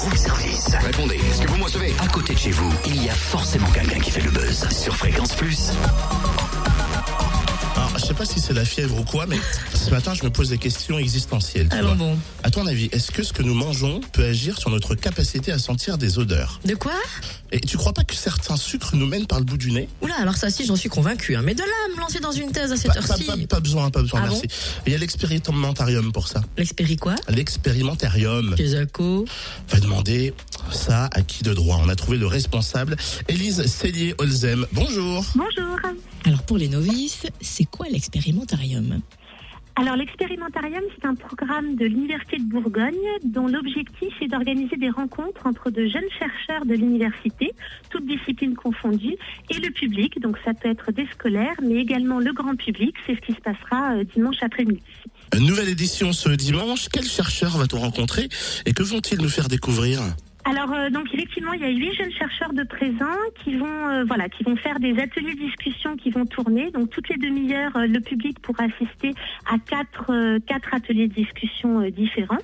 room service. Répondez, est-ce que vous me recevez? À côté de chez vous, il y a forcément quelqu'un qui fait le buzz. Sur Fréquence Plus. Alors, je sais pas si c'est la fièvre ou quoi, mais ce matin, je me pose des questions existentielles. Alors bon. À ton avis, est-ce que ce que nous mangeons peut agir sur notre capacité à sentir des odeurs? De quoi? Et tu crois pas que certains sucres nous mènent par le bout du nez? Oula, alors ça si, j'en suis convaincu. Mais de là à me lancer dans une thèse à cette heure-ci. Pas besoin, Ah merci. bon? Il y a l'expérimentarium pour ça. L'expéri quoi? L'expérimentarium. Kézako. Va demander ça à qui de droit? On a trouvé le responsable, Élise Cellier-Olzem. Bonjour. Bonjour. Alors pour les novices, c'est quoi l'expérimentarium? Alors l'expérimentarium, c'est un programme de l'Université de Bourgogne dont l'objectif est d'organiser des rencontres entre de jeunes chercheurs de l'université, toutes disciplines confondues, et le public. Donc ça peut être des scolaires, mais également le grand public. C'est ce qui se passera dimanche après-midi. Une nouvelle édition ce dimanche. Quels chercheurs va-t-on rencontrer et que vont-ils nous faire découvrir? Alors donc effectivement, il y a 8 jeunes chercheurs de présent qui vont faire des ateliers discussion qui vont tourner. Donc toutes les demi-heures, le public pourra assister à quatre ateliers de discussion différents.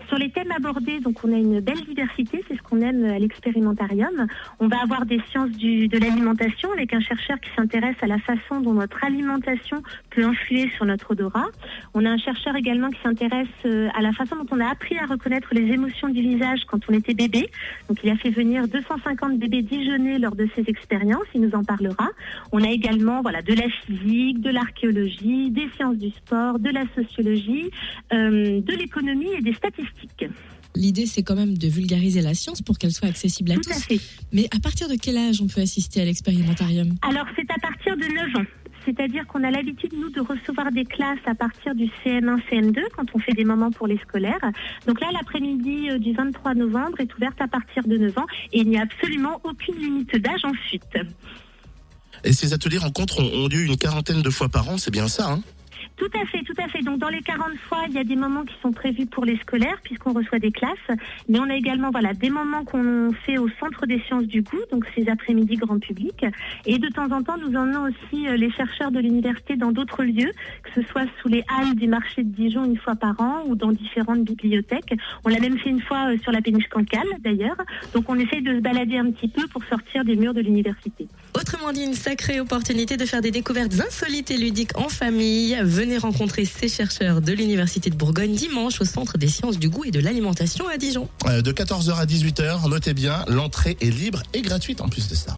Sur les thèmes abordés, donc on a une belle diversité, c'est ce qu'on aime à l'expérimentarium. On va avoir des sciences de l'alimentation avec un chercheur qui s'intéresse à la façon dont notre alimentation peut influer sur notre odorat. On a un chercheur également qui s'intéresse à la façon dont on a appris à reconnaître les émotions du visage quand on était bébé. Donc il a fait venir 250 bébés dijonnés lors de ses expériences, il nous en parlera. On a également de la physique, de l'archéologie, des sciences du sport, de la sociologie, de l'économie et des statistiques. L'idée, c'est quand même de vulgariser la science pour qu'elle soit accessible à tous. Tout à fait. Mais à partir de quel âge on peut assister à l'expérimentarium? Alors c'est à partir de 9 ans. C'est-à-dire qu'on a l'habitude, nous, de recevoir des classes à partir du CM1, CM2, quand on fait des moments pour les scolaires. Donc là, l'après-midi du 23 novembre est ouverte à partir de 9 ans et il n'y a absolument aucune limite d'âge ensuite. Et ces ateliers rencontres ont lieu une quarantaine de fois par an, c'est bien ça, hein? Tout à fait. Donc dans les 40 fois, il y a des moments qui sont prévus pour les scolaires puisqu'on reçoit des classes, mais on a également des moments qu'on fait au Centre des sciences du goût, donc ces après-midi grand public, et de temps en temps nous emmenons aussi les chercheurs de l'université dans d'autres lieux, que ce soit sous les halles du marché de Dijon une fois par an ou dans différentes bibliothèques. On l'a même fait une fois sur la péniche Cancale d'ailleurs, donc on essaye de se balader un petit peu pour sortir des murs de l'université. Autrement dit, une sacrée opportunité de faire des découvertes insolites et ludiques en famille. Venez rencontrer ces chercheurs de l'Université de Bourgogne dimanche au Centre des sciences du goût et de l'alimentation à Dijon. De 14h à 18h, notez bien, l'entrée est libre et gratuite en plus de ça.